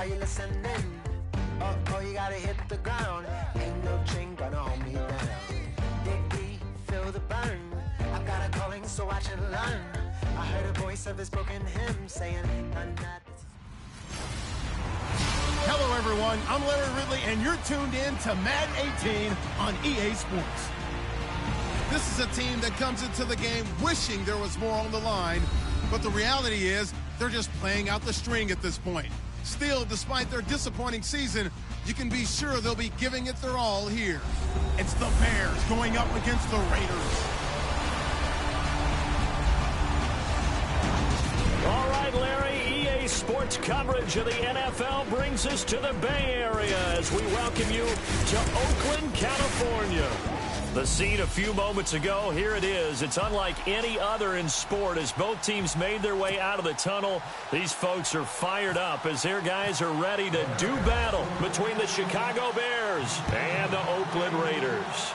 Are you listening? Oh, you gotta hit the ground. Ain't no chain gonna hold me down. Dig deep, feel the burn. I've got a calling, so watch and learn. I heard a voice of his broken hymn saying, none that. Hello, everyone. I'm Larry Ridley, and you're tuned in to Madden 18 on EA Sports. This is a team that comes into the game wishing there was more on the line, but the reality is they're just playing out the string at this point. Still, despite their disappointing season, you can be sure they'll be giving it their all here. It's the Bears going up against the Raiders. All right, Larry, EA Sports coverage of the NFL brings us to the Bay Area as we welcome you to Oakland, California. The scene a few moments ago, here it is. It's unlike any other in sport as both teams made their way out of the tunnel. These folks are fired up as their guys are ready to do battle between the Chicago Bears and the Oakland Raiders.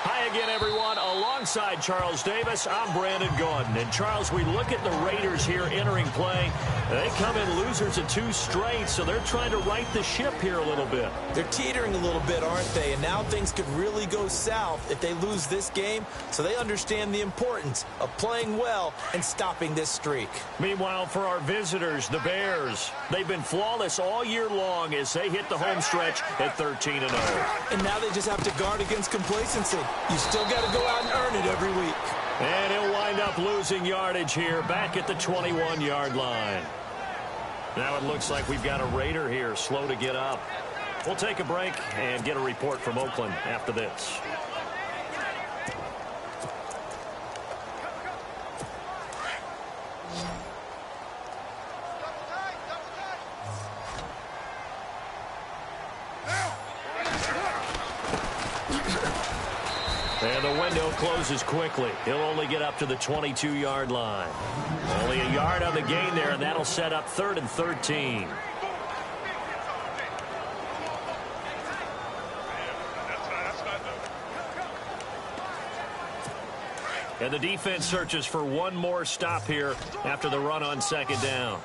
Hi again, everyone. Alongside Charles Davis, I'm Brandon Gordon. And, Charles, we look at the Raiders here entering play. They come in losers of 2 straight, so they're trying to right the ship here a little bit. They're teetering a little bit, aren't they? And now things could really go south if they lose this game, so they understand the importance of playing well and stopping this streak. Meanwhile, for our visitors, the Bears, they've been flawless all year long as they hit the home stretch at 13-0. And now they just have to guard against complacency. You still got to go out and earn it every week. And he'll wind up losing yardage here back at the 21-yard line. Now it looks like we've got a Raider here slow to get up. We'll take a break and get a report from Oakland after this. And the window closes quickly. He'll only get up to the 22-yard line. Only a yard on the gain there, and that'll set up 3rd and 13. And the defense searches for one more stop here after the run on 2nd down.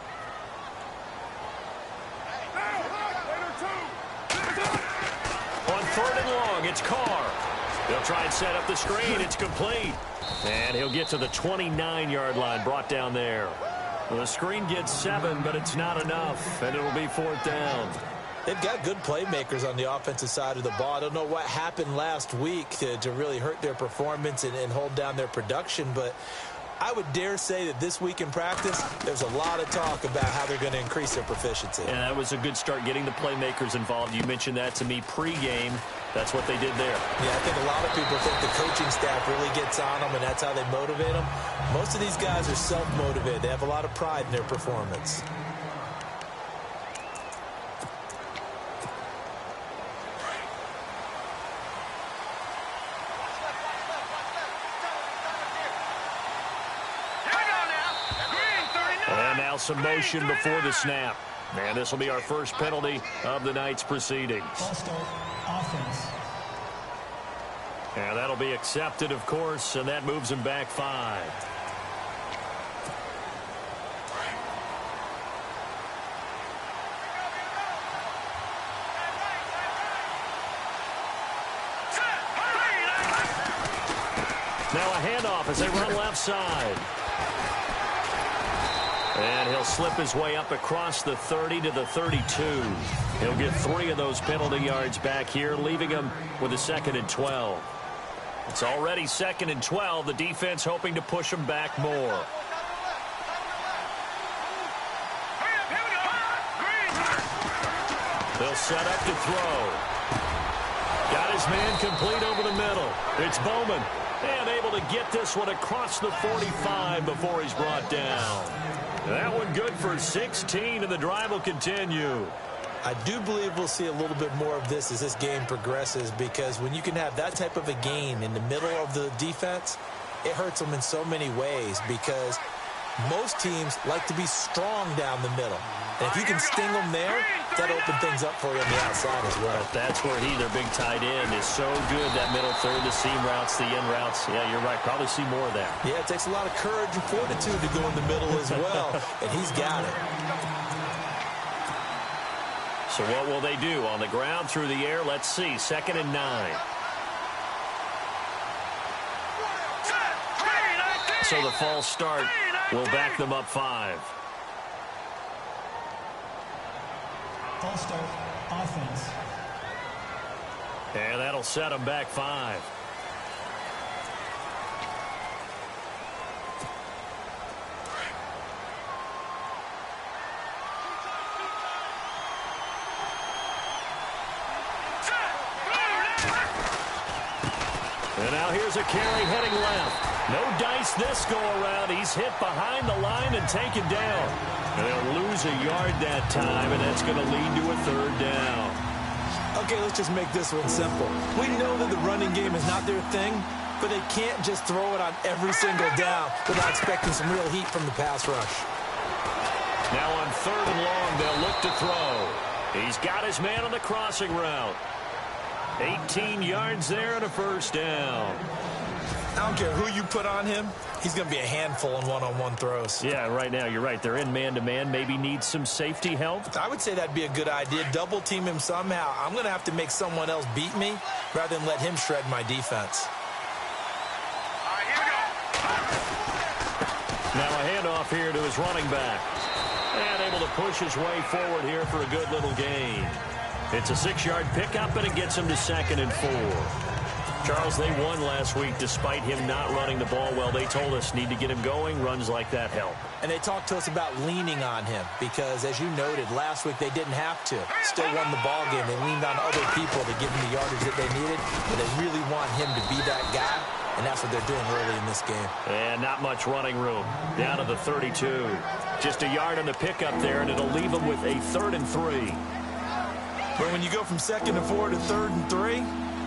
On 3rd and long, it's Carr. They'll try and set up the screen. It's complete. And he'll get to the 29-yard line, brought down there. Well, the screen gets 7, but it's not enough, and it'll be 4th down. They've got good playmakers on the offensive side of the ball. I don't know what happened last week to really hurt their performance and hold down their production, but I would dare say that this week in practice, there's a lot of talk about how they're going to increase their proficiency. And that was a good start, getting the playmakers involved. You mentioned that to me pregame. That's what they did there. Yeah, I think a lot of people think the coaching staff really gets on them, and that's how they motivate them. Most of these guys are self-motivated. They have a lot of pride in their performance. And now some motion before the snap. And this will be our first penalty of the night's proceedings. Offense. And that'll be accepted, of course, and that moves him back 5. Now a handoff as they run left side. And he'll slip his way up across the 30 to the 32. He'll get 3 of those penalty yards back here, leaving him with a 2nd and 12. It's already 2nd and 12. The defense hoping to push him back more. They'll set up to throw. Got his man complete over the middle. It's Bowman. And able to get this one across the 45 before he's brought down. That one good for 16, and the drive will continue. I do believe we'll see a little bit more of this as this game progresses, because when you can have that type of a gain in the middle of the defense, it hurts them in so many ways, because most teams like to be strong down the middle. And if you can sting them there, that opens things up for you on the outside as well. But that's where their big tight end, is so good, that middle third, the seam routes, the in routes. Yeah, you're right. Probably see more of that. Yeah, it takes a lot of courage and fortitude to go in the middle as well, and he's got it. So what will they do? On the ground, through the air, let's see. 2nd and 9. So the false start will back them up 5. False start, offense. And that'll set them back 5. And now here's a carry heading left. No dice this go-around. He's hit behind the line and taken down. And they'll lose a yard that time, and that's going to lead to a 3rd down. Okay, let's just make this one simple. We know that the running game is not their thing, but they can't just throw it on every single down without expecting some real heat from the pass rush. Now on 3rd and long, they'll look to throw. He's got his man on the crossing route. 18 yards there and a 1st down. I don't care who you put on him. He's going to be a handful in one-on-one throws. Yeah, right now, you're right. They're in man-to-man. Maybe needs some safety help. I would say that'd be a good idea. Double team him somehow. I'm going to have to make someone else beat me rather than let him shred my defense. All right, here we go. Now a handoff here to his running back. And able to push his way forward here for a good little gain. It's a 6-yard pickup, and it gets him to 2nd and 4. Charles, they won last week despite him not running the ball well. They told us need to get him going. Runs like that help. And they talked to us about leaning on him because, as you noted, last week they didn't have to. Still won the ball game. They leaned on other people to give him the yardage that they needed, but they really want him to be that guy, and that's what they're doing early in this game. And not much running room. Down to the 32. Just a yard on the pickup there, and it'll leave them with a 3rd and 3. But when you go from 2nd and 4 to 3rd and 3,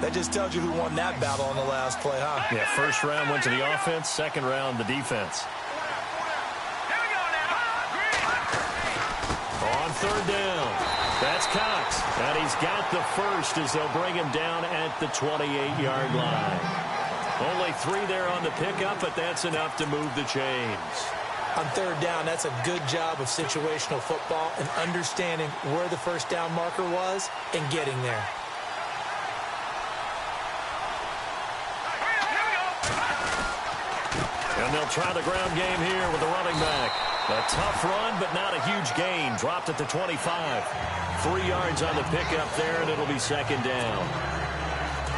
that just tells you who won that battle on the last play, huh? Yeah, 1st round went to the offense, 2nd round the defense. Here we go now. On 3rd down, that's Cox. And he's got the 1st as they'll bring him down at the 28-yard line. Only 3 there on the pickup, but that's enough to move the chains. On 3rd down, that's a good job of situational football and understanding where the 1st down marker was and getting there. And they'll try the ground game here with the running back. A tough run, but not a huge gain. Dropped at the 25. 3 yards on the pickup there, and it'll be 2nd down.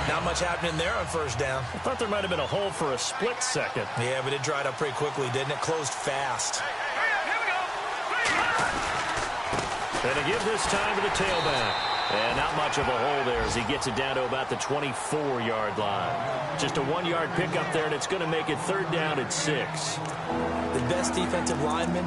Not much happening there on 1st down. I thought there might have been a hole for a split second. Yeah, but it dried up pretty quickly, didn't it? Closed fast. Here we go. And to give this time to the tailback. And not much of a hole there as he gets it down to about the 24-yard line. Just a 1-yard pickup there, and it's going to make it 3rd down at 6. The best defensive linemen,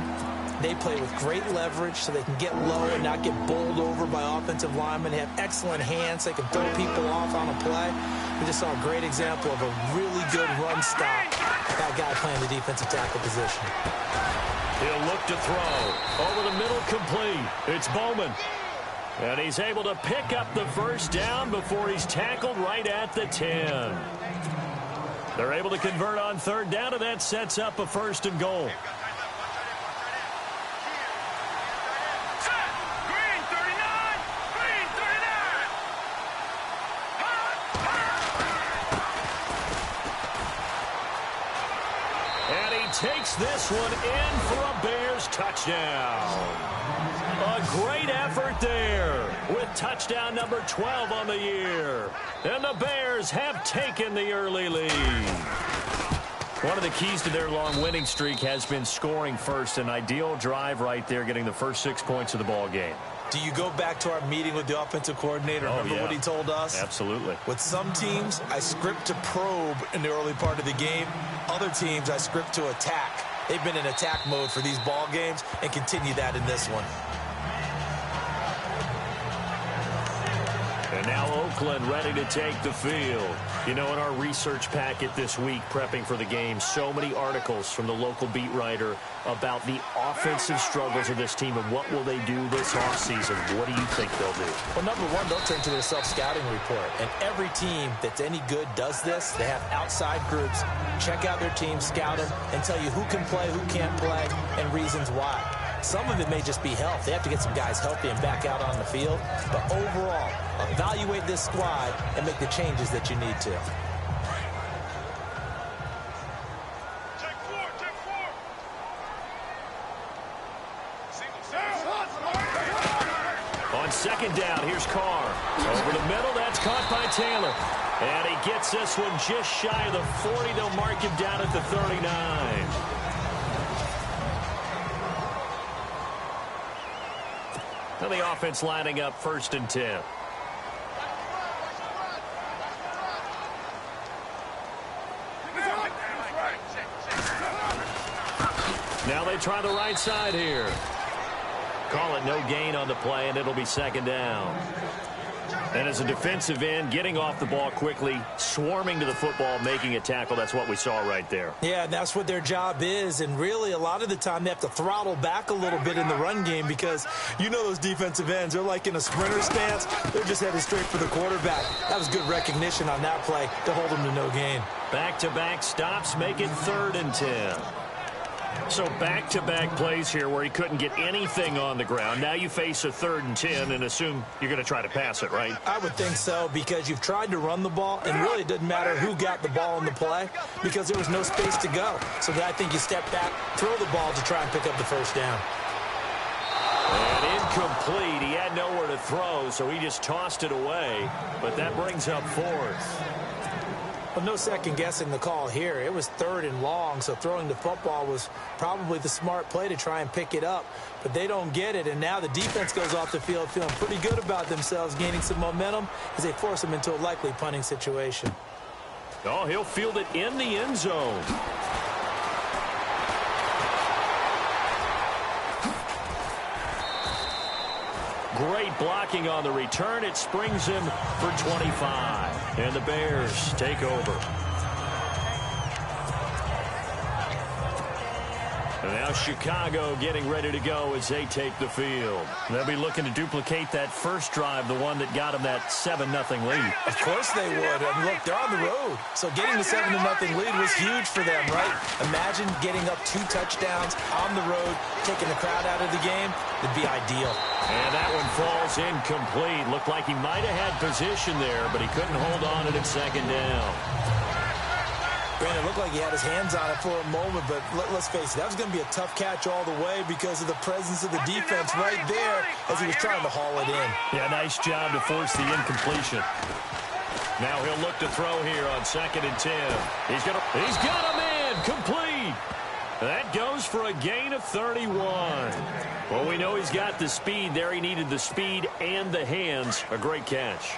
they play with great leverage so they can get low and not get bowled over by offensive linemen. They have excellent hands. They can throw people off on a play. We just saw a great example of a really good run stop. That guy playing the defensive tackle position. He'll look to throw. Over the middle, complete. It's Bowman. And he's able to pick up the 1st down before he's tackled right at the 10. They're able to convert on 3rd down, and that sets up a 1st and goal. Green 39. Green 39. And he takes this one in for a Bears touchdown. A great effort there with touchdown number 12 on the year. And the Bears have taken the early lead. One of the keys to their long winning streak has been scoring first. An ideal drive right there, getting the first 6 points of the ball game. Do you go back to our meeting with the offensive coordinator? Remember what he told us? Absolutely. With some teams, I script to probe in the early part of the game. Other teams, I script to attack. They've been in attack mode for these ball games and continue that in this one. And now Oakland ready to take the field. You know, in our research packet this week, prepping for the game, so many articles from the local beat writer about the offensive struggles of this team and what will they do this offseason. What do you think they'll do? Well, number one, they'll turn to their self-scouting report. And every team that's any good does this. They have outside groups. Check out their team, scout them, and tell you who can play, who can't play, and reasons why. Some of it may just be health. They have to get some guys healthy and back out on the field. But overall, evaluate this squad and make the changes that you need to. On second down, here's Carr. Over the middle, that's caught by Taylor. And he gets this one just shy of the 40. They'll mark him down at the 39. Now the offense lining up 1st and 10. Now they try the right side here. Call it no gain on the play, and it'll be 2nd down. And as a defensive end, getting off the ball quickly, swarming to the football, making a tackle, that's what we saw right there. Yeah, that's what their job is. And really, a lot of the time, they have to throttle back a little bit in the run game because you know those defensive ends, they're like in a sprinter stance. They're just headed straight for the quarterback. That was good recognition on that play to hold them to no gain. Back-to-back stops make it 3rd and 10. So back-to-back plays here where he couldn't get anything on the ground. Now you face a 3rd and 10 and assume you're going to try to pass it, right? I would think so because you've tried to run the ball, and really it doesn't matter who got the ball in the play because there was no space to go. So I think you step back, throw the ball to try and pick up the 1st down. And incomplete. He had nowhere to throw, so he just tossed it away. But that brings up 4th. Well, no second-guessing the call here. It was 3rd and long, so throwing the football was probably the smart play to try and pick it up. But they don't get it, and now the defense goes off the field feeling pretty good about themselves, gaining some momentum as they force them into a likely punting situation. Oh, he'll field it in the end zone. Great blocking on the return. It springs him for 25. And the Bears take over. And now Chicago getting ready to go as they take the field. They'll be looking to duplicate that first drive, the one that got them that 7-0 lead. Of course they would. And look, they're on the road. So getting the 7-0 lead was huge for them, right? Imagine getting up 2 touchdowns on the road, taking the crowd out of the game. It'd be ideal. And that one falls incomplete. Looked like he might have had position there, but he couldn't hold on to it 2nd down. Brandon, it looked like he had his hands on it for a moment, but let's face it, that was going to be a tough catch all the way because of the presence of the defense right there as he was trying to haul it in. Yeah, nice job to force the incompletion. Now he'll look to throw here on 2nd and 10. He's got a man complete. That goes for a gain of 31. Well, we know he's got the speed there. He needed the speed and the hands. A great catch.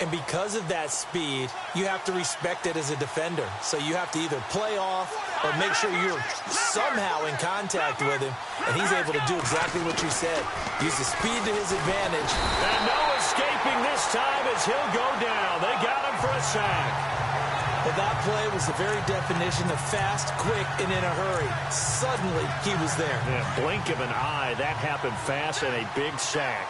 And because of that speed, you have to respect it as a defender. So you have to either play off or make sure you're somehow in contact with him. And he's able to do exactly what you said. Use the speed to his advantage. And no escaping this time as he'll go down. They got him for a sack. Well, that play was the very definition of fast, quick, and in a hurry. Suddenly, he was there. Yeah, blink of an eye. That happened fast and a big sack.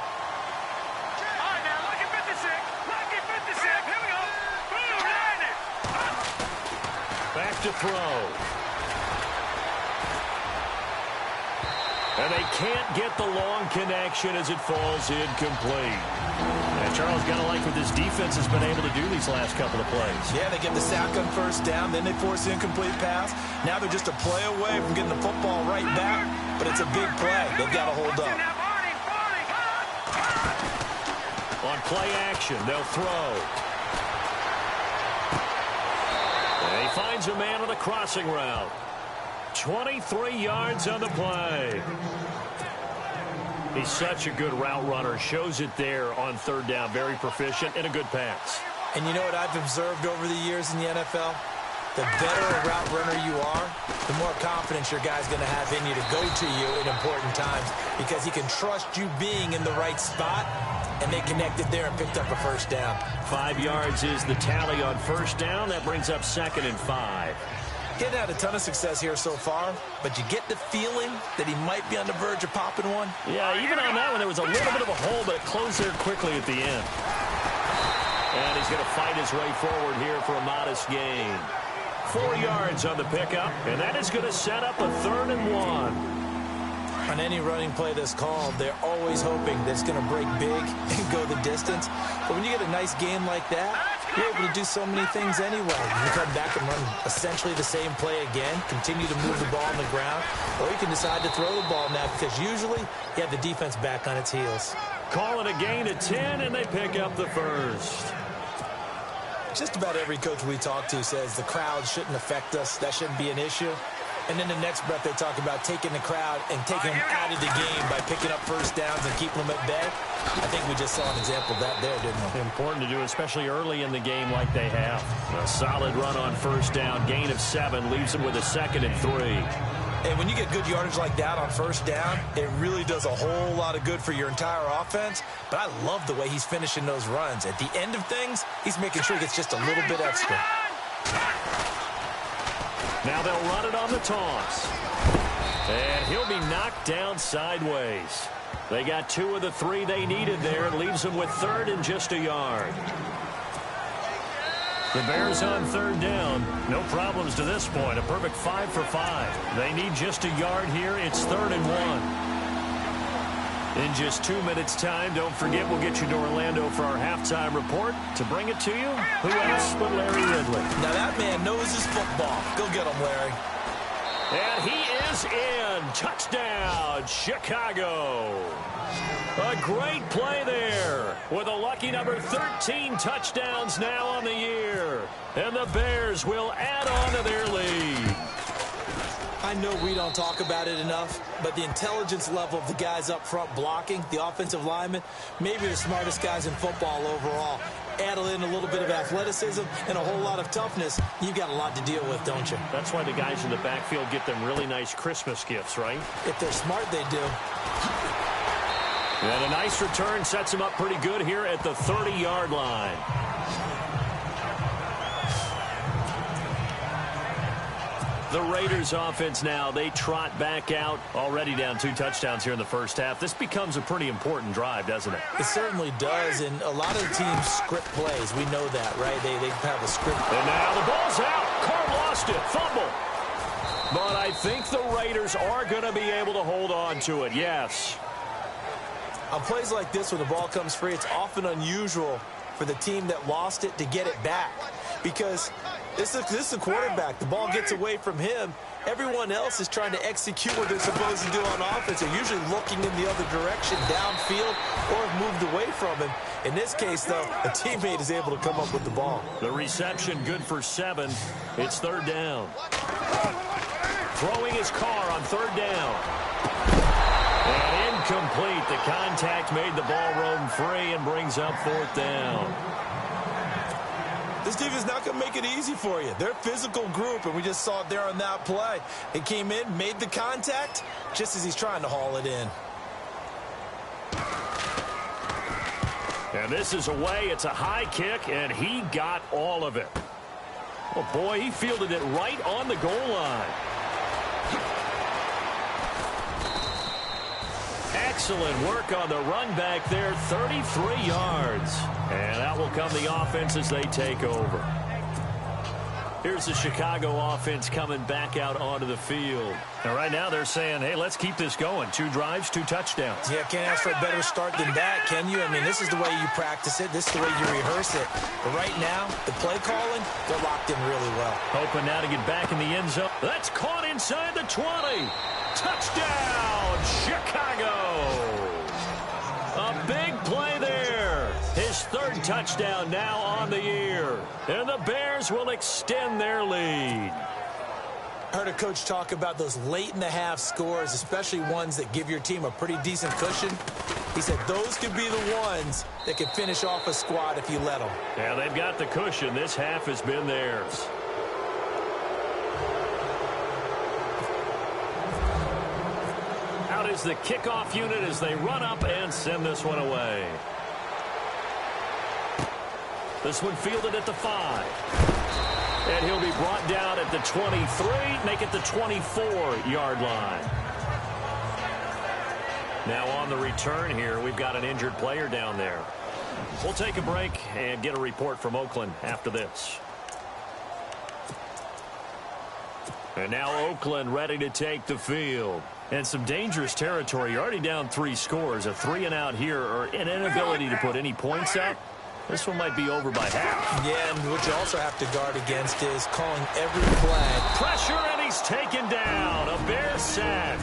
Back to throw. And they can't get the long connection as it falls incomplete. And Charles, got to like what this defense has been able to do these last couple of plays. Yeah, they get the sack on 1st down, then they force the incomplete pass. Now they're just a play away from getting the football right back, but it's a big play. They've got to hold up. On play action, they'll throw. And he finds a man on the crossing route. 23 yards on the play. He's such a good route runner. Shows it there on 3rd down. Very proficient and a good pass. And you know what I've observed over the years in the NFL? The better a route runner you are, the more confidence your guy's going to have in you to go to you in important times because he can trust you being in the right spot, and they connected there and picked up a 1st down. 5 yards is the tally on 1st down. That brings up 2nd and 5. Didn't have a ton of success here so far, but you get the feeling that he might be on the verge of popping one. Yeah, even on that one, there was a little bit of a hole, but it closed there quickly at the end. And he's going to fight his way forward here for a modest gain. 4 yards on the pickup, and that is going to set up a 3rd and 1. On any running play that's called, they're always hoping that it's going to break big and go the distance. But when you get a nice game like that, you're able to do so many things anyway. You can come back and run essentially the same play again, continue to move the ball on the ground, or you can decide to throw the ball now because usually you have the defense back on its heels. Call it a gain of 10, and they pick up the first. Just about every coach we talk to says the crowd shouldn't affect us. That shouldn't be an issue. And then the next breath they talk about taking the crowd and taking them out of the game by picking up first downs and keeping them at bay. I think we just saw an example of that there, didn't we? Important to do, especially early in the game like they have. A solid run on first down, gain of 7, leaves them with a 2nd and 3. And when you get good yardage like that on first down, it really does a whole lot of good for your entire offense. But I love the way he's finishing those runs. At the end of things, he's making sure he gets just a little bit extra. Now they'll run it on the toss. And he'll be knocked down sideways. They got 2 of the 3 they needed there. It leaves them with 3rd and just a yard. The Bears on 3rd down. No problems to this point. A perfect 5 for 5. They need just a yard here. It's 3rd and 1. In just 2 minutes' time, don't forget we'll get you to Orlando for our halftime report. To bring it to you, who else but Larry Ridley? Now that man knows his football. Go get him, Larry. And he is in. Touchdown, Chicago. A great play there with a lucky number 13 touchdowns now on the year. And the Bears will add on to their lead. I know we don't talk about it enough, but the intelligence level of the guys up front blocking, the offensive linemen, maybe the smartest guys in football overall. Add in a little bit of athleticism and a whole lot of toughness, you've got a lot to deal with, don't you? That's why the guys in the backfield get them really nice Christmas gifts, right? If they're smart, they do. And a nice return sets him up pretty good here at the 30-yard line. The Raiders offense now, they trot back out, already down 2 touchdowns here in the first half. This becomes a pretty important drive, doesn't it? It certainly does, and a lot of the teams script plays. We know that, right? They have a script. And now the ball's out. Carr lost it. Fumble. But I think the Raiders are going to be able to hold on to it, yes. On plays like this, when the ball comes free, it's often unusual for the team that lost it to get it back. Because this is a quarterback. The ball gets away from him. Everyone else is trying to execute what they're supposed to do on offense. They're usually looking in the other direction, downfield, or have moved away from him. In this case, though, a teammate is able to come up with the ball. The reception good for 7. It's 3rd down. Throwing his Carr on 3rd down. And incomplete. The contact made the ball roam free and brings up 4th down. This team is not going to make it easy for you. They're a physical group, and we just saw it there on that play. They came in, made the contact, just as he's trying to haul it in. And this is away. It's a high kick, and he got all of it. Oh, boy, he fielded it right on the goal line. Excellent work on the run back there, 33 yards. And out will come the offense as they take over. Here's the Chicago offense coming back out onto the field. And right now they're saying, hey, let's keep this going. 2 drives, 2 touchdowns. Yeah, can't ask for a better start than that, can you? I mean, this is the way you practice it. This is the way you rehearse it. But right now, the play calling, they're locked in really well. Hoping now to get back in the end zone. That's caught inside the 20. Touchdown, Chicago. A big play there. His 3rd touchdown now on the year. And the Bears will extend their lead. I heard a coach talk about those late-in-the-half scores, especially ones that give your team a pretty decent cushion. He said those could be the ones that can finish off a squad if you let them. Yeah, they've got the cushion. This half has been theirs. Out is the kickoff unit as they run up and send this one away. This one fielded at the 5. And he'll be brought down at the 23, make it the 24-yard line. Now on the return here, we've got an injured player down there. We'll take a break and get a report from Oakland after this. And now Oakland ready to take the field. And some dangerous territory. You're already down 3 scores. A 3-and-out here or an inability to put any points up. This one might be over by half. Yeah, and what you also have to guard against is calling every flag. Pressure, and he's taken down. A Bear sack.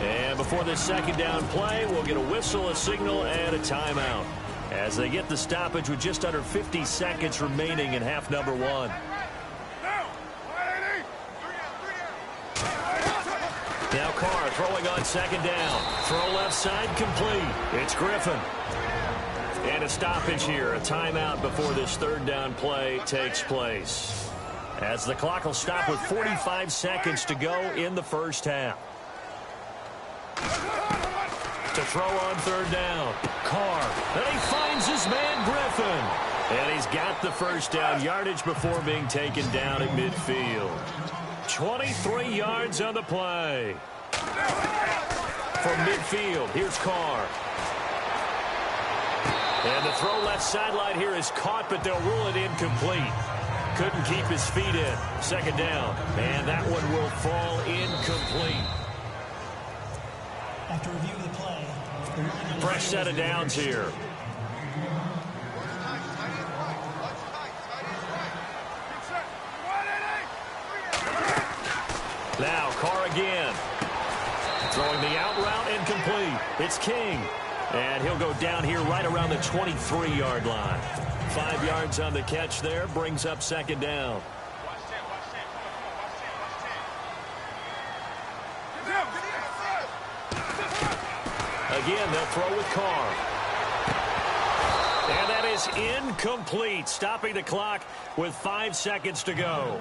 And before this second down play, we'll get a whistle, a signal, and a timeout as they get the stoppage with just under 50 seconds remaining in half number 1. Now Carr throwing on second down. Throw left side complete. It's Griffin. And a stoppage here, a timeout before this third down play takes place. As the clock will stop with 45 seconds to go in the first half. To throw on third down. Carr. And he finds his man Griffin. And he's got the first down yardage before being taken down at midfield. 23 yards on the play. From midfield, here's Carr. And the throw left sideline here is caught, but they'll rule it incomplete. Couldn't keep his feet in. Second down. And that one will fall incomplete. After review of the play, fresh set of downs here. Now Carr again. Throwing the out route incomplete. It's King. And he'll go down here right around the 23-yard line. 5 yards on the catch there. Brings up second down. Again, they'll throw with Carr. And that is incomplete. Stopping the clock with 5 seconds to go.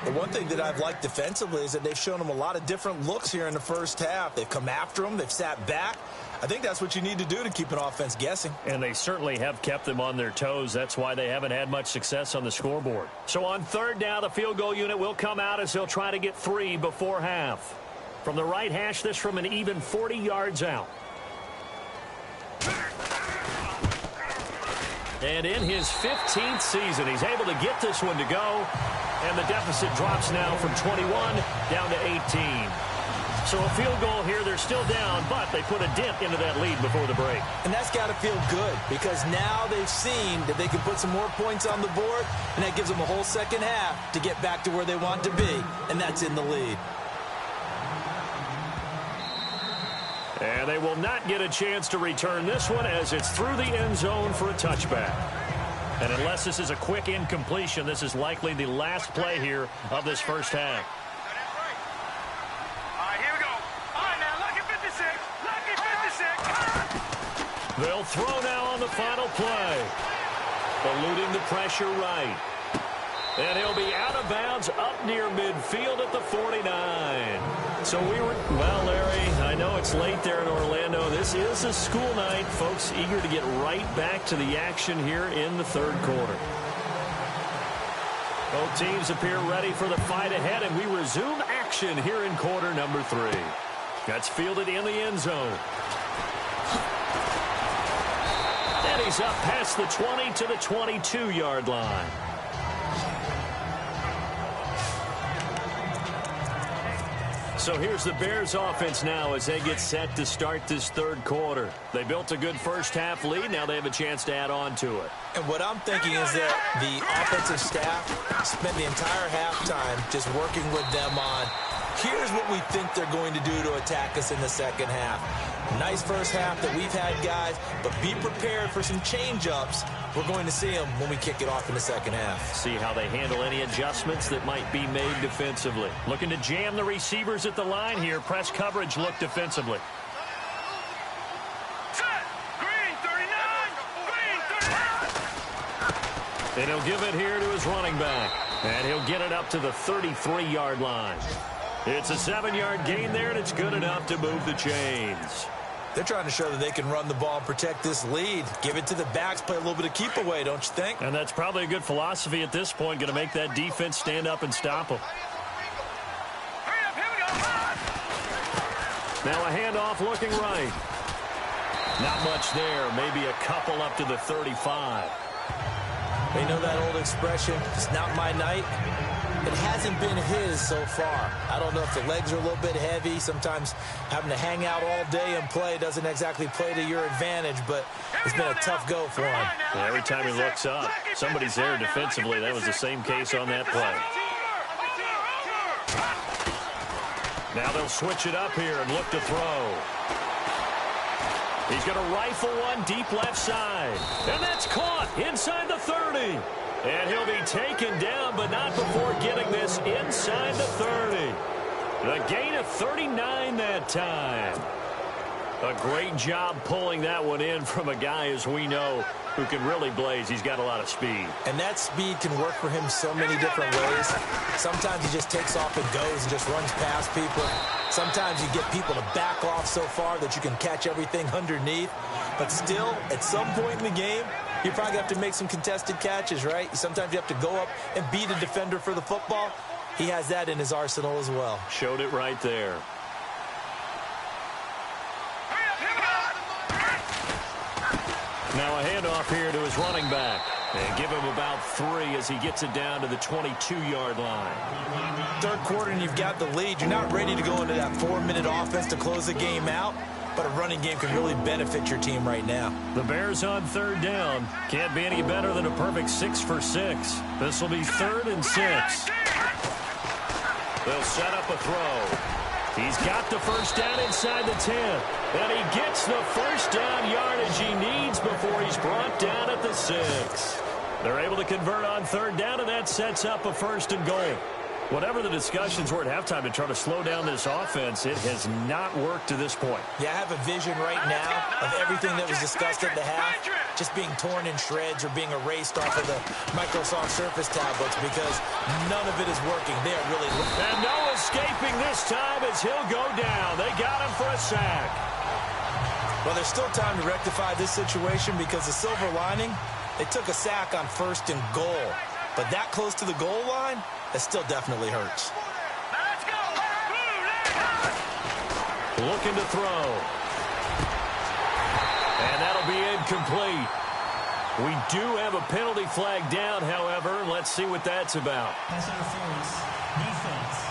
The one thing that I've liked defensively is that they've shown them a lot of different looks here in the first half. They've come after them. They've sat back. I think that's what you need to do to keep an offense guessing. And they certainly have kept them on their toes. That's why they haven't had much success on the scoreboard. So on third down, the field goal unit will come out as they'll try to get 3 before half. From the right hash, this from an even 40 yards out. And in his 15th season, he's able to get this one to go. And the deficit drops now from 21 down to 18. So a field goal here, they're still down, but they put a dent into that lead before the break. And that's got to feel good because now they've seen that they can put some more points on the board, and that gives them a whole second half to get back to where they want to be, and that's in the lead. And they will not get a chance to return this one as it's through the end zone for a touchback. And unless this is a quick incompletion, this is likely the last play here of this first half. All right, here we go. All right, now, lucky 56. Lucky 56. They'll throw now on the final play. Eluding the pressure right. And he'll be out of bounds up near midfield at the 49. So well, Larry, I know it's late there in Orlando. This is a school night. Folks eager to get right back to the action here in the third quarter. Both teams appear ready for the fight ahead, and we resume action here in quarter number 3. That's fielded in the end zone. And he's up past the 20 to the 22-yard line. So here's the Bears offense now as they get set to start this third quarter. They built a good first half lead. Now they have a chance to add on to it. And what I'm thinking is that the offensive staff spent the entire halftime just working with them on, here's what we think they're going to do to attack us in the second half. Nice first half that we've had, guys, but be prepared for some change-ups. We're going to see them when we kick it off in the second half. See how they handle any adjustments that might be made defensively. Looking to jam the receivers at the line here. Press coverage look defensively. Set. Green 39. Green 39. And he'll give it here to his running back. And he'll get it up to the 33-yard line. It's a 7-yard gain there, and it's good enough to move the chains. They're trying to show that they can run the ball and protect this lead. Give it to the backs, play a little bit of keep away, don't you think? And that's probably a good philosophy at this point, going to make that defense stand up and stop them. Hurry up, here we go. Now a handoff looking right. Not much there, maybe a couple up to the 35. They know that old expression, it's not my night. It hasn't been his so far. I don't know if the legs are a little bit heavy. Sometimes having to hang out all day and play doesn't exactly play to your advantage, but it's been a tough go for him. Well, every time he looks up, somebody's there defensively. That was the same case on that play. Now they'll switch it up here and look to throw. He's going to rifle one deep left side. And that's caught inside the 30. And he'll be taken down, but not before getting this inside the 30. The gain of 39 that time. A great job pulling that one in from a guy, as we know, who can really blaze. He's got a lot of speed. And that speed can work for him so many different ways. Sometimes he just takes off and goes and just runs past people. Sometimes you get people to back off so far that you can catch everything underneath. But still, at some point in the game, you probably have to make some contested catches, right? Sometimes you have to go up and beat a defender for the football. He has that in his arsenal as well. Showed it right there. Now a handoff here to his running back. And give him about 3 as he gets it down to the 22-yard line. Third quarter and you've got the lead. You're not ready to go into that 4-minute offense to close the game out. But a running game can really benefit your team right now. The Bears on third down. Can't be any better than a perfect 6 for 6. This will be 3rd and 6. They'll set up a throw. He's got the first down inside the 10. And he gets the first down yardage he needs before he's brought down at the 6. They're able to convert on third down, and that sets up a 1st and goal. Whatever the discussions were at halftime to try to slow down this offense, it has not worked to this point. Yeah, I have a vision right now of everything that was discussed at the half just being torn in shreds or being erased off of the Microsoft Surface tablets because none of it is working. They are really... And no escaping this time as he'll go down. They got him for a sack. Well, there's still time to rectify this situation because the silver lining, they took a sack on 1st and goal. But that close to the goal line, it still definitely hurts. Let's go. Looking to throw. And that'll be incomplete. We do have a penalty flag down, however. Let's see what that's about. Pass interference. Defense.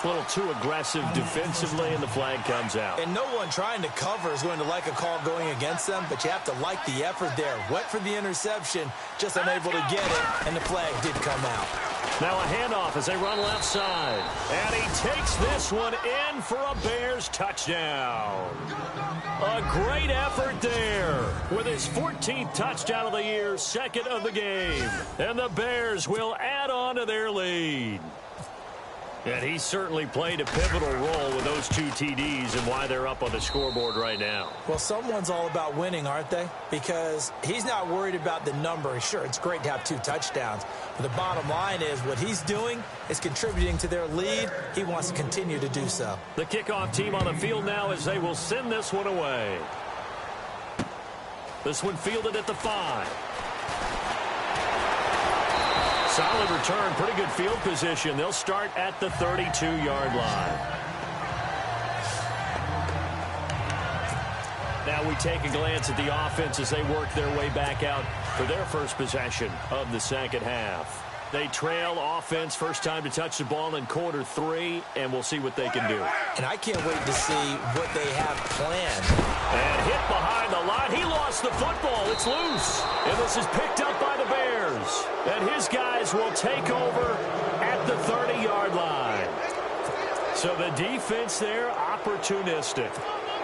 A little too aggressive defensively, and the flag comes out. And no one trying to cover is going to like a call going against them, but you have to like the effort there. Went for the interception, just unable to get it, and the flag did come out. Now a handoff as they run left side. And he takes this one in for a Bears touchdown. A great effort there with his 14th touchdown of the year, 2nd of the game. And the Bears will add on to their lead. And he certainly played a pivotal role with those 2 TDs and why they're up on the scoreboard right now. Well, someone's all about winning, aren't they? Because he's not worried about the number. Sure, it's great to have 2 touchdowns. But the bottom line is what he's doing is contributing to their lead. He wants to continue to do so. The kickoff team on the field now as they will send this one away. This one fielded at the 5. Solid return, pretty good field position. They'll start at the 32-yard line. Now we take a glance at the offense as they work their way back out for their first possession of the second half. They trail offense, first time to touch the ball in quarter 3, and we'll see what they can do. And I can't wait to see what they have planned. And hit behind the line. He lost the football. It's loose. And this is picked up by the Bears. And his guys will take over at the 30-yard line. So the defense there, opportunistic.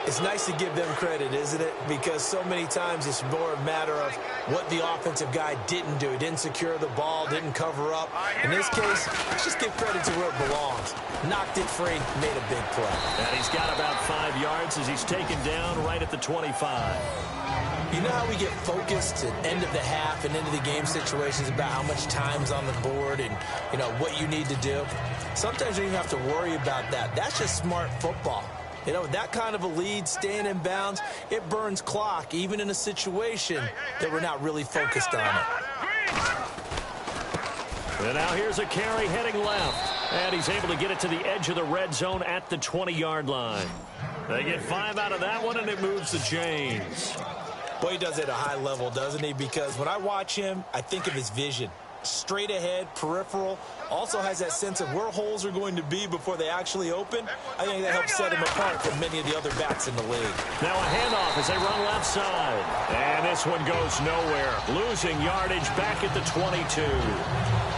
It's nice to give them credit, isn't it? Because so many times it's more a matter of what the offensive guy didn't do. He didn't secure the ball, didn't cover up. In this case, let's just give credit to where it belongs. Knocked it free, made a big play. And he's got about 5 yards as he's taken down right at the 25. You know how we get focused at end of the half and into the game situations about how much time's on the board and, you know, what you need to do? Sometimes you don't even have to worry about that. That's just smart football. You know, that kind of a lead, staying in bounds, it burns clock, even in a situation that we're not really focused on it. And now here's a carry heading left. And he's able to get it to the edge of the red zone at the 20-yard line. They get 5 out of that one, and it moves the chains. Boy, he does it at a high level, doesn't he? Because when I watch him, I think of his vision. straight ahead, peripheral. Also has that sense of where holes are going to be before they actually open. I think that helps set him apart from many of the other backs in the league. Now a handoff as they run left side. And this one goes nowhere. Losing yardage back at the 22.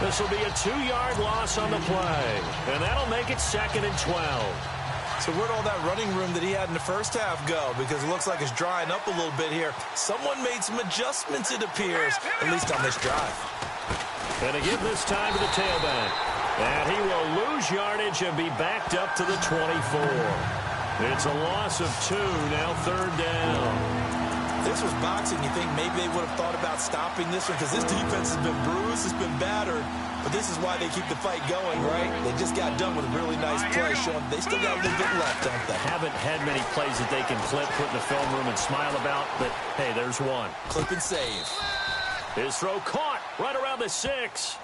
This will be a 2-yard loss on the play. And that'll make it 2nd and 12. So where'd all that running room that he had in the first half go? Because it looks like it's drying up a little bit here. Someone made some adjustments, it appears, at least on this drive. And to give this time to the tailback. And he will lose yardage and be backed up to the 24. It's a loss of 2, now 3rd down. If this was boxing, you think maybe they would have thought about stopping this one because this defense has been bruised, it's been battered. But this is why they keep the fight going, right? They just got done with a really nice play, showing they still got a little bit left, don't they? Haven't had many plays that they can clip, put in the film room, and smile about, but hey, there's one. Clip and save. His throw caught right around the 6.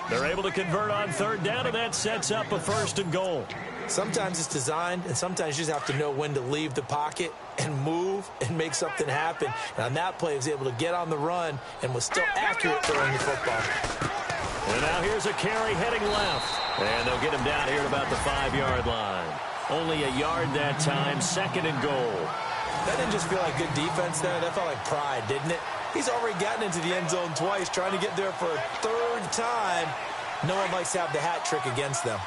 They're able to convert on 3rd down, and that sets up a 1st and goal. Sometimes it's designed, and sometimes you just have to know when to leave the pocket and move and make something happen. And on that play, he was able to get on the run and was still accurate throwing the football. And now here's a carry heading left. And they'll get him down here at about the 5-yard line. Only a yard that time, 2nd and goal. That didn't just feel like good defense there. That felt like pride, didn't it? He's already gotten into the end zone twice, trying to get there for a 3rd time. No one likes to have the hat trick against them.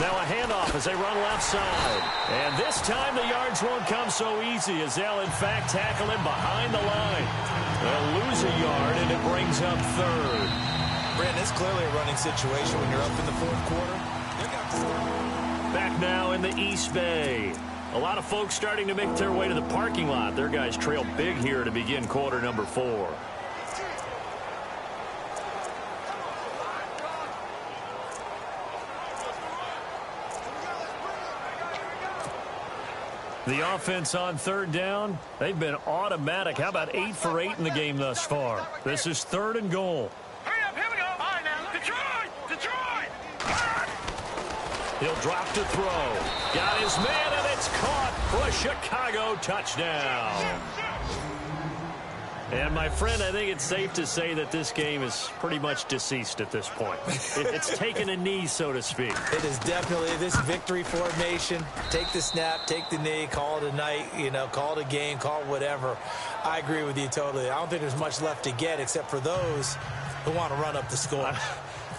Now a handoff as they run left side. And this time the yards won't come so easy as they'll, in fact, tackle him behind the line. They'll lose a yard, and it brings up 3rd. Brandon, it's clearly a running situation when you're up in the 4th quarter. Back now in the East Bay. A lot of folks starting to make their way to the parking lot. Their guys trail big here to begin quarter number 4. The offense on 3rd down, they've been automatic. How about 8 for 8 in the game thus far? This is 3rd and goal. Hurry up, here we go. All right, now. Detroit! Detroit! He'll drop to throw. Got his man, and it's caught for a Chicago touchdown. And, my friend, I think it's safe to say that this game is pretty much deceased at this point. It's taken a knee, so to speak. It is definitely this victory formation. Take the snap, take the knee, call it a night, call it a game, call it whatever. I agree with you totally. I don't think there's much left to get except for those who want to run up the score.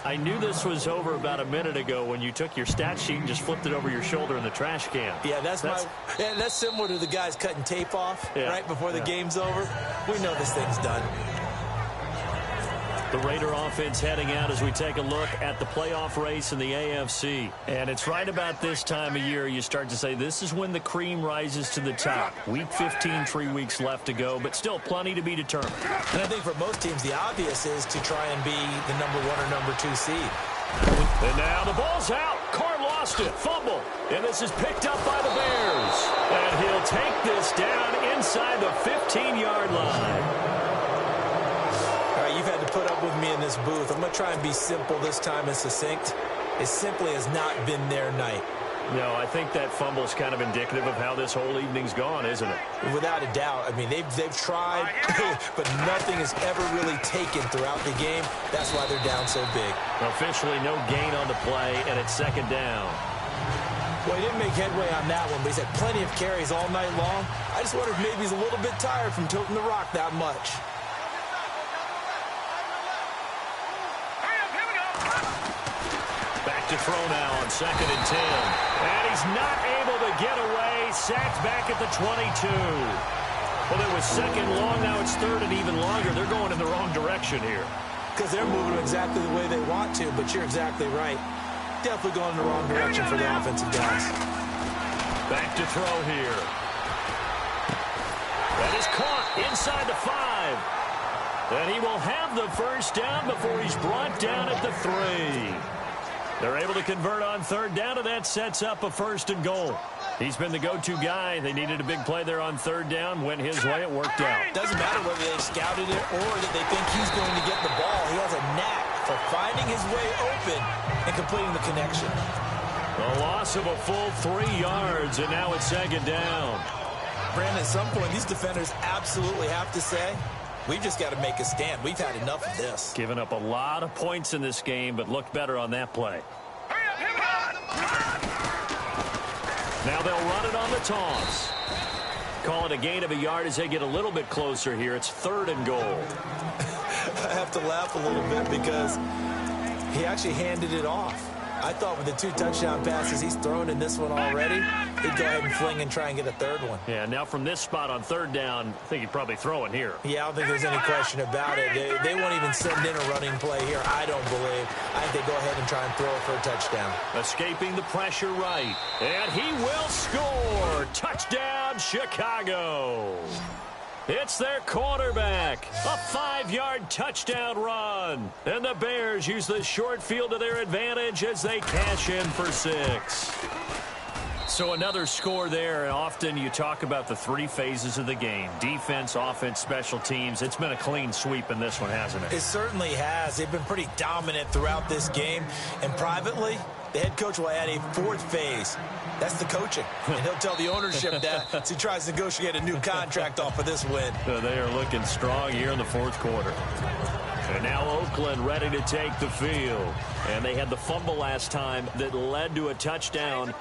I knew this was over about a minute ago when you took your stat sheet and just flipped it over your shoulder in the trash can. Yeah, that's similar to the guys cutting tape off right before the game's over. We know this thing's done. The Raider offense heading out as we take a look at the playoff race in the AFC. And it's right about this time of year you start to say this is when the cream rises to the top. Week 15, 3 weeks left to go, but still plenty to be determined. And I think for most teams, the obvious is to try and be the number 1 or number 2 seed. And now the ball's out. Carr lost it. Fumble. And this is picked up by the Bears. And he'll take this down inside the 15-yard line. You've had to put up with me in this booth. I'm going to try and be simple this time and succinct. It simply has not been their night. No, I think that fumble's kind of indicative of how this whole evening's gone, isn't it? Without a doubt. I mean, they've tried, but nothing is ever really taken throughout the game. That's why they're down so big. Officially no gain on the play, and it's 2nd down. Well, he didn't make headway on that one, but he's had plenty of carries all night long. I just wonder if maybe he's a little bit tired from toting the rock that much. To throw now on 2nd and 10. And he's not able to get away. Sacked back at the 22. Well, it was 2nd long. Now it's 3rd and even longer. They're going in the wrong direction here. Because they're moving exactly the way they want to, but you're exactly right. Definitely going in the wrong direction for the offensive guys. Back to throw here. That is caught inside the 5. And he will have the 1st down before he's brought down at the 3. They're able to convert on 3rd down, and that sets up a 1st and goal. He's been the go-to guy. They needed a big play there on 3rd down. Went his way. It worked out. Doesn't matter whether they scouted it or that they think he's going to get the ball. He has a knack for finding his way open and completing the connection. A loss of a full 3 yards, and now it's second down. Brandon, at some point, these defenders absolutely have to say, we've just got to make a stand. We've had enough of this. Giving up a lot of points in this game, but looked better on that play. Now they'll run it on the toss. Call it a gain of a yard as they get a little bit closer here. It's 3rd and goal. I have to laugh a little bit because he actually handed it off. I thought with the 2 touchdown passes he's thrown in this one already, he'd go ahead and fling and try and get a 3rd one. Yeah, now from this spot on 3rd down, I think he'd probably throw it here. Yeah, I don't think there's any question about it. They won't even send in a running play here, I don't believe. I think they go ahead and try and throw it for a touchdown. Escaping the pressure right. And he will score. Touchdown, Chicago. It's their quarterback. A 5-yard touchdown run. And the Bears use the short field to their advantage as they cash in for 6. So another score there, and often you talk about the 3 phases of the game. Defense, offense, special teams. It's been a clean sweep in this one, hasn't it? It certainly has. They've been pretty dominant throughout this game. And privately, the head coach will add a 4th phase. That's the coaching. And he'll tell the ownership that as he tries to negotiate a new contract off of this win. They are looking strong here in the 4th quarter. And now Oakland ready to take the field. And they had the fumble last time that led to a touchdown.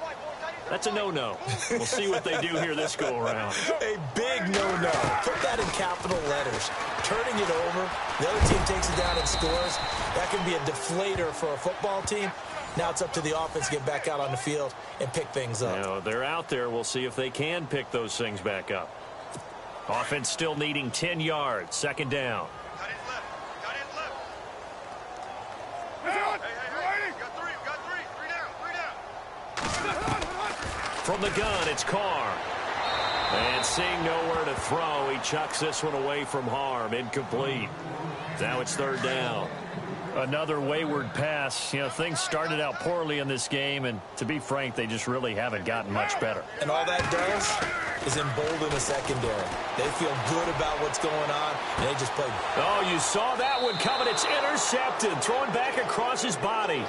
That's a no-no. We'll see what they do here this go-around. A big no-no. Put that in capital letters. Turning it over, the other team takes it down and scores. That can be a deflator for a football team. Now it's up to the offense to get back out on the field and pick things up. You know, they're out there. We'll see if they can pick those things back up. Offense still needing 10 yards. 2nd down. From the gun, it's Carr. And seeing nowhere to throw, he chucks this one away from harm. Incomplete. Now it's 3rd down. Another wayward pass. You know, things started out poorly in this game, and to be frank, they just really haven't gotten much better. And all that does is embolden the secondary. They feel good about what's going on, and they just play. Oh, you saw that one coming. It's intercepted. Thrown back across his body.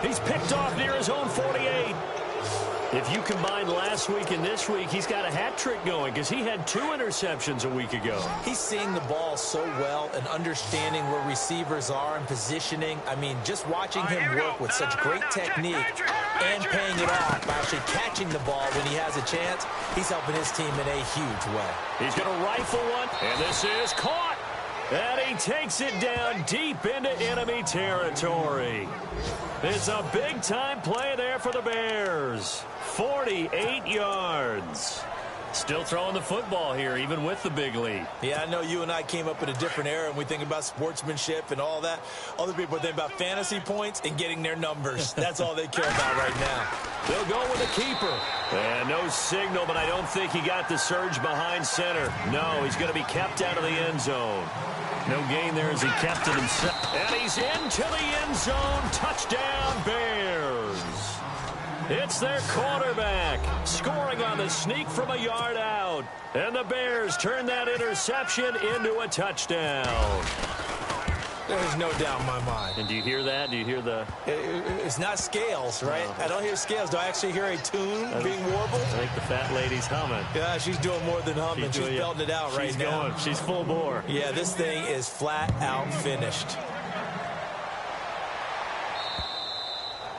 He's picked off near his own 48. If you combine last week and this week, he's got a hat trick going because he had 2 interceptions a week ago. He's seeing the ball so well and understanding where receivers are and positioning. I mean, just watching him work with such great technique and paying it off by actually catching the ball when he has a chance, he's helping his team in a huge way. He's going to rifle one, and this is caught. And he takes it down deep into enemy territory. It's a big-time play there for the Bears. 48 yards. Still throwing the football here, even with the big lead. Yeah, I know you and I came up in a different era, and we think about sportsmanship and all that. Other people think about fantasy points and getting their numbers. That's all they care about right now. They'll go with a keeper. And no signal, but I don't think he got the surge behind center. No, he's going to be kept out of the end zone. No gain there as he kept it himself. And he's into the end zone. Touchdown, Bears. It's their quarterback scoring on the sneak from a yard out. And the Bears turn that interception into a touchdown. There's no doubt in my mind. And do you hear that? Do you hear the... It's not scales, right? No. I don't hear scales. Do I actually hear a tune being warbled? I think the fat lady's humming. Yeah, she's doing more than humming. She's belting it out right now. She's going. She's full bore. Yeah, this thing is flat out finished.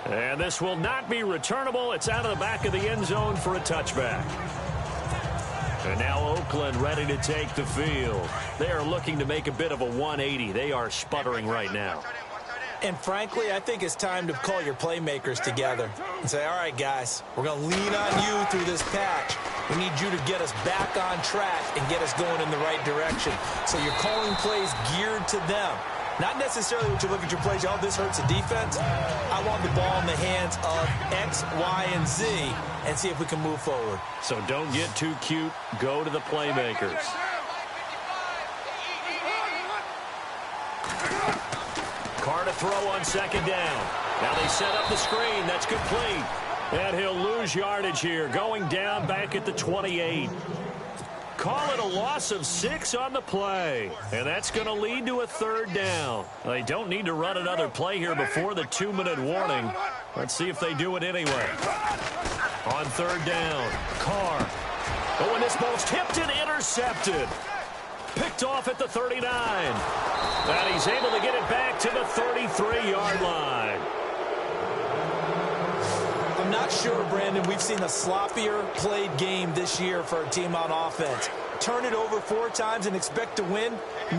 And this will not be returnable. It's out of the back of the end zone for a touchback. And now Oakland ready to take the field. They are looking to make a bit of a 180. They are sputtering right now. And frankly, I think it's time to call your playmakers together and say, all right, guys, we're going to lean on you through this patch. We need you to get us back on track and get us going in the right direction. So you're calling plays geared to them. Not necessarily when you look at your plays, oh, this hurts the defense. I want the ball in the hands of X, Y, and Z and see if we can move forward. So don't get too cute. Go to the playmakers. Carr to throw on 2nd down. Now they set up the screen. That's complete. And he'll lose yardage here. Going down back at the 28. call it a loss of 6 on the play. And that's going to lead to a 3rd down. They don't need to run another play here before the 2-minute warning. Let's see if they do it anyway. On 3rd down, Carr. Oh, and this ball's tipped and intercepted. Picked off at the 39. And he's able to get it back to the 33-yard line. I'm not sure, Brandon, we've seen a sloppier played game this year for a team on offense. Turn it over 4 times and expect to win?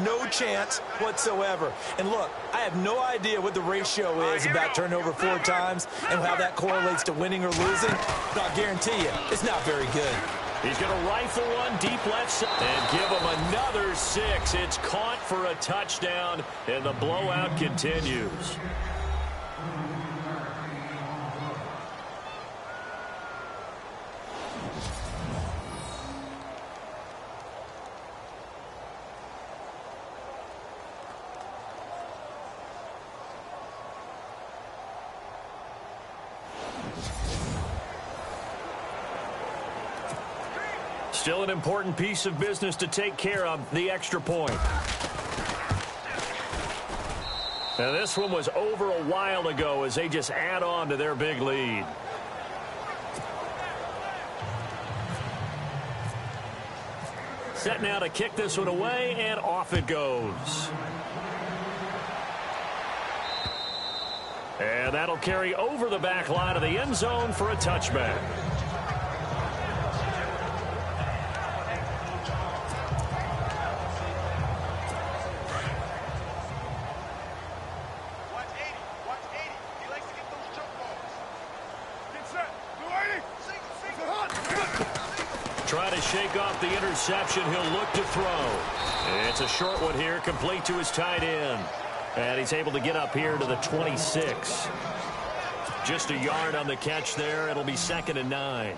No chance whatsoever. And look, I have no idea what the ratio is about turning over 4 times and how that correlates to winning or losing. But I'll guarantee you, it's not very good. He's going to rifle one deep left side and give him another 6. It's caught for a touchdown, and the blowout continues. Still an important piece of business to take care of, the extra point. Now this one was over a while ago as they just add on to their big lead. Set now to kick this one away, and off it goes. And that'll carry over the back line of the end zone for a touchback. Try to shake off the interception. He'll look to throw. It's a short one here, complete to his tight end. And he's able to get up here to the 26. Just a yard on the catch there. It'll be 2nd and 9.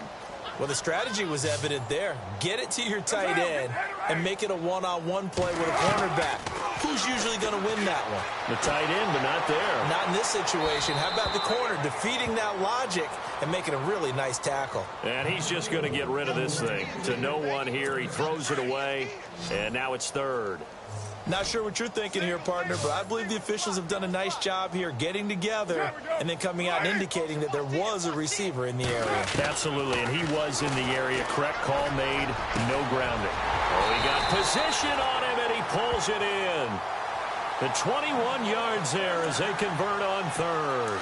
Well, the strategy was evident there. Get it to your tight end and make it a one-on-one play with a cornerback. Who's usually going to win that one? The tight end, but not there. Not in this situation. How about the corner defeating that logic and making a really nice tackle? And he's just going to get rid of this thing. To no one here. He throws it away, and now it's 3rd. Not sure what you're thinking here, partner, but I believe the officials have done a nice job here getting together and then coming out and indicating that there was a receiver in the area. Absolutely, and he was in the area. Correct call made, no grounding. Oh, he got position on him, and he pulls it in. The 21 yards there as they convert on 3rd.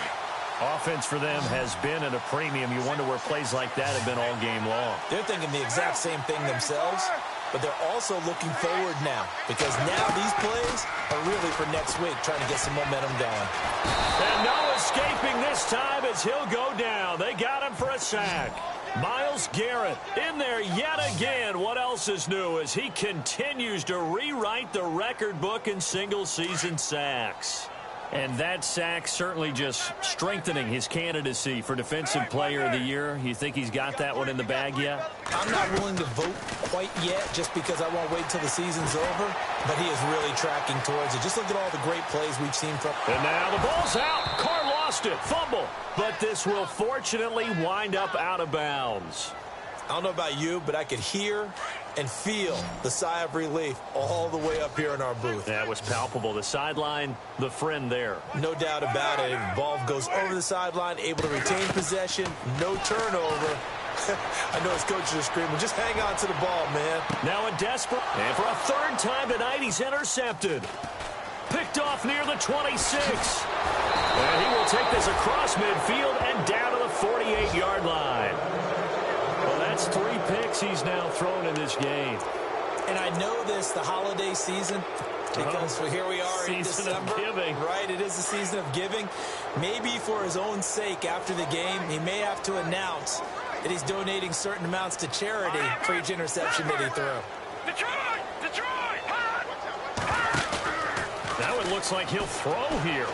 Offense for them has been at a premium. You wonder where plays like that have been all game long. They're thinking the exact same thing themselves, but they're also looking forward now because now these plays are really for next week, trying to get some momentum going. And no escaping this time as he'll go down. They got him for a sack. Myles Garrett in there yet again. What else is new as he continues to rewrite the record book in single-season sacks. And that sack certainly just strengthening his candidacy for Defensive Player of the Year. You think he's got that one in the bag yet? I'm not willing to vote quite yet just because I won't wait till the season's over, but he is really tracking towards it. Just look at all the great plays we've seen from. And now the ball's out. Carr lost it. Fumble. But this will fortunately wind up out of bounds. I don't know about you, but I could hear and feel the sigh of relief all the way up here in our booth. That was palpable. The sideline, the friend there. No doubt about it. Ball goes over the sideline, able to retain possession, no turnover. I know his coaches are screaming, just hang on to the ball, man. Now a desperate, and for a 3rd time tonight, he's intercepted. Picked off near the 26. And he will take this across midfield and down to the 48-yard line. Well, that's 3 picks he's now thrown in this game. And I know this, the holiday season, because here we are in December. Season of giving. Right, it is the season of giving. Maybe for his own sake after the game, he may have to announce that he's donating certain amounts to charity for each interception that he threw. Detroit! Detroit! Now it looks like he'll throw here.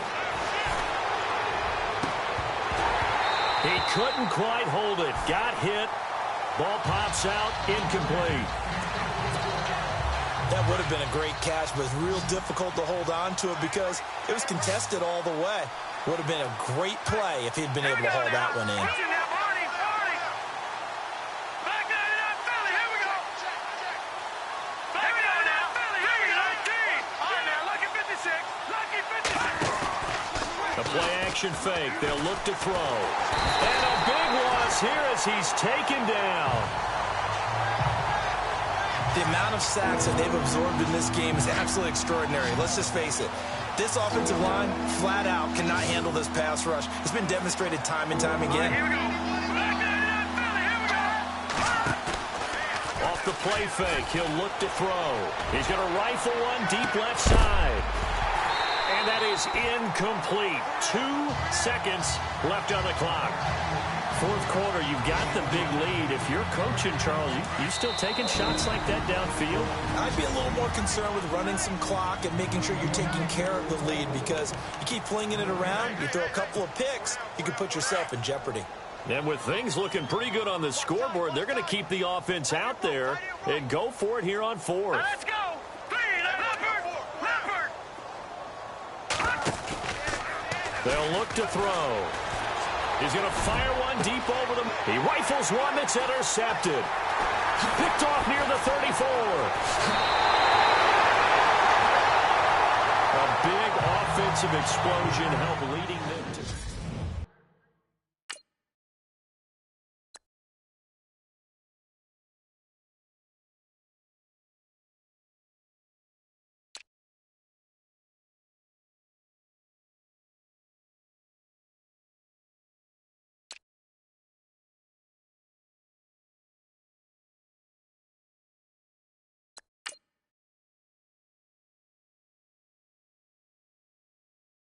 He couldn't quite hold it. Got hit. Ball pops out, incomplete. That would have been a great catch, but it's real difficult to hold on to it because it was contested all the way. Would have been a great play if he'd been able to hold that one in. Listen now, Barney, Barney. Back nine, Philly, here we go. Play action fake. They'll look to throw. And a big loss here as he's taken down. The amount of sacks that they've absorbed in this game is absolutely extraordinary. Let's just face it. This offensive line, flat out, cannot handle this pass rush. It's been demonstrated time and time again. Here we go. Off the play fake, he'll look to throw. He's going to rifle one deep left side. And that is incomplete. 2 seconds left on the clock. Fourth quarter, you've got the big lead. If you're coaching, Charles, you still taking shots like that downfield? I'd be a little more concerned with running some clock and making sure you're taking care of the lead, because you keep flinging it around, you throw a couple of picks, you can put yourself in jeopardy. And with things looking pretty good on the scoreboard, they're going to keep the offense out there and go for it here on fourth. Let's go. 3, Leopard. They'll look to throw. He's going to fire one deep over them. He rifles one that's intercepted. Picked off near the 34. A big offensive explosion helped leading